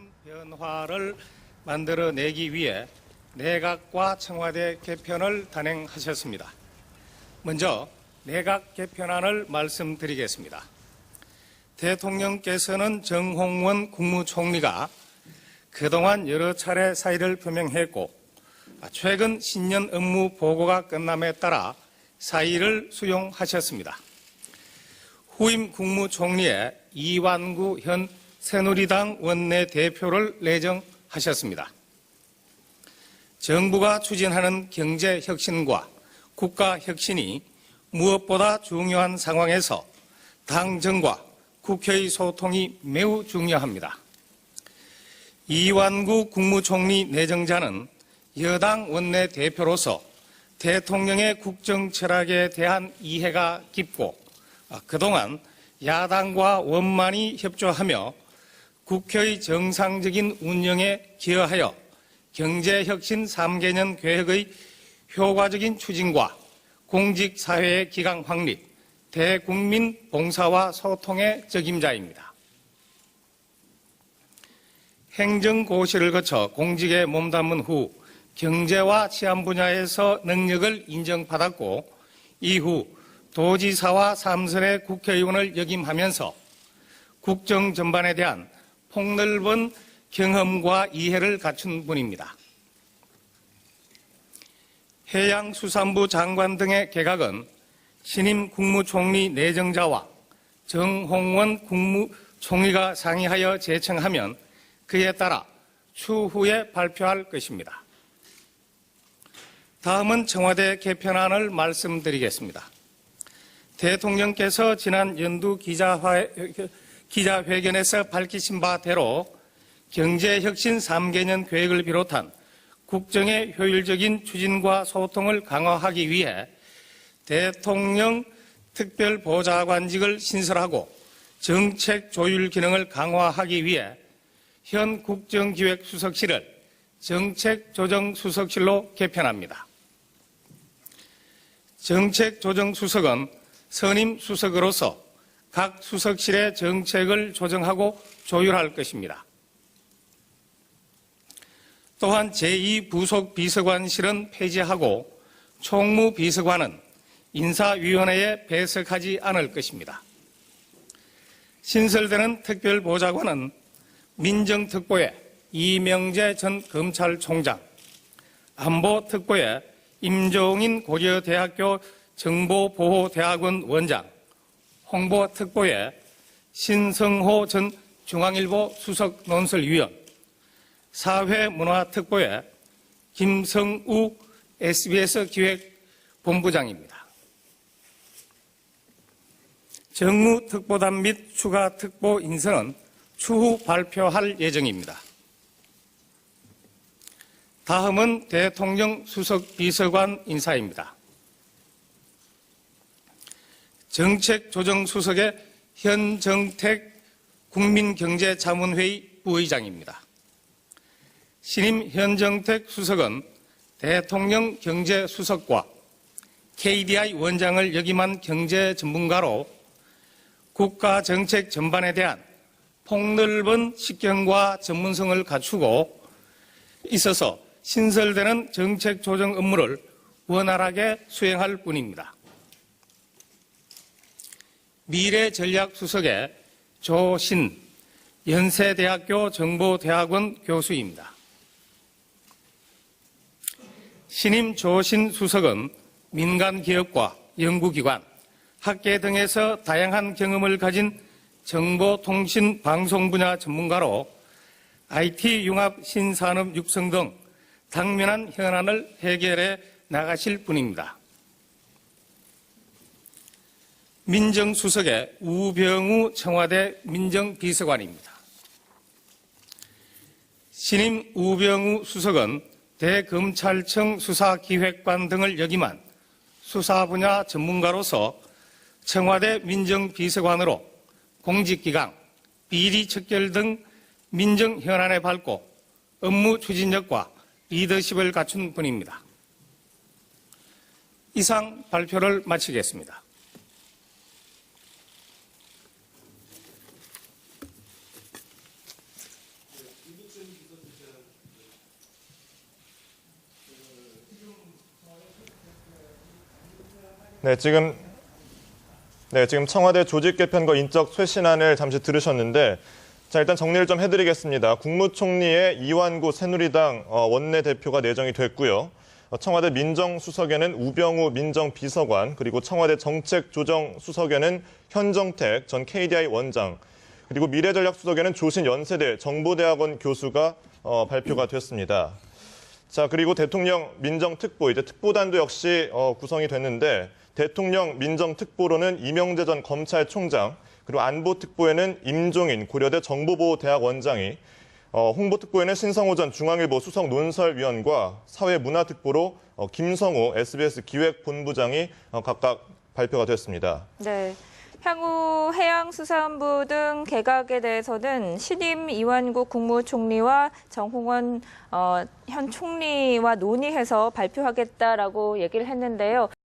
큰 변화를 만들어내기 위해 내각과 청와대 개편을 단행하셨습니다. 먼저 내각 개편안을 말씀드리겠습니다. 대통령께서는 정홍원 국무총리가 그동안 여러 차례 사의를 표명했고 최근 신년 업무 보고가 끝남에 따라 사의를 수용하셨습니다. 후임 국무총리에 이완구 현 새누리당 원내대표를 내정하셨습니다. 정부가 추진하는 경제혁신과 국가혁신이 무엇보다 중요한 상황에서 당정과 국회의 소통이 매우 중요합니다. 이완구 국무총리 내정자는 여당 원내대표로서 대통령의 국정 철학에 대한 이해가 깊고 그동안 야당과 원만히 협조하며 국회의 정상적인 운영에 기여하여 경제혁신 3개년 계획의 효과적인 추진과 공직사회의 기강 확립, 대국민 봉사와 소통의 적임자입니다. 행정고시를 거쳐 공직에 몸담은 후 경제와 치안 분야에서 능력을 인정받았고 이후 도지사와 삼선의 국회의원을 역임하면서 국정 전반에 대한 폭넓은 경험과 이해를 갖춘 분입니다. 해양수산부 장관 등의 개각은 신임 국무총리 내정자와 정홍원 국무총리가 상의하여 제청하면 그에 따라 추후에 발표할 것입니다. 다음은 청와대 개편안을 말씀드리겠습니다. 대통령께서 지난 연두 기자회견에서 밝히신 바대로 경제혁신 3개년 계획을 비롯한 국정의 효율적인 추진과 소통을 강화하기 위해 대통령 특별보좌관직을 신설하고 정책 조율 기능을 강화하기 위해 현 국정기획수석실을 정책조정수석실로 개편합니다. 정책조정수석은 선임 수석으로서 각 수석실의 정책을 조정하고 조율할 것입니다. 또한 제2부속비서관실은 폐지하고 총무비서관은 인사위원회에 배석하지 않을 것입니다. 신설되는 특별보좌관은 민정특보에 이명재 전 검찰총장, 안보특보에 임종인 고려대학교 정보보호대학원 원장, 홍보특보에 신성호 전 중앙일보 수석 논설위원, 사회문화특보에 김성우 SBS 기획본부장입니다. 정무특보단 및 추가 특보 인선은 추후 발표할 예정입니다. 다음은 대통령 수석비서관 인사입니다. 정책조정수석의 현정택 국민경제자문회의 부의장입니다. 신임 현정택 수석은 대통령 경제수석과 KDI 원장을 역임한 경제전문가로 국가정책 전반에 대한 폭넓은 식견과 전문성을 갖추고 있어서 신설되는 정책조정 업무를 원활하게 수행할 뿐입니다. 미래전략수석의 조신 연세대학교 정보대학원 교수입니다. 신임 조신 수석은 민간기업과 연구기관, 학계 등에서 다양한 경험을 가진 정보통신 방송 분야 전문가로 IT 융합 신산업 육성 등 당면한 현안을 해결해 나가실 분입니다. 민정수석의 우병우 청와대 민정비서관입니다. 신임 우병우 수석은 대검찰청 수사기획관 등을 역임한 수사 분야 전문가로서 청와대 민정비서관으로 공직기강, 비리 척결 등 민정 현안에 밝고 업무 추진력과 리더십을 갖춘 분입니다. 이상 발표를 마치겠습니다. 지금 청와대 조직 개편과 인적 쇄신안을 잠시 들으셨는데, 자, 일단 정리를 좀 해드리겠습니다. 국무총리의 이완구 새누리당 원내대표가 내정이 됐고요. 청와대 민정수석에는 우병우 민정비서관, 그리고 청와대 정책조정수석에는 현정택 전 KDI 원장, 그리고 미래전략수석에는 조신 연세대 정보대학원 교수가 발표가 됐습니다. 자, 그리고 대통령 민정특보, 이제 특보단도 역시 구성이 됐는데, 대통령 민정특보로는 이명재 전 검찰총장, 그리고 안보특보에는 임종인 고려대 정보보호대학 원장이, 홍보특보에는 신성호 전 중앙일보 수석 논설위원과 사회문화특보로 김성호 SBS 기획본부장이 각각 발표가 됐습니다. 네. 향후 해양수산부 등 개각에 대해서는 신임 이완구 국무총리와 정홍원 현 총리와 논의해서 발표하겠다라고 얘기를 했는데요.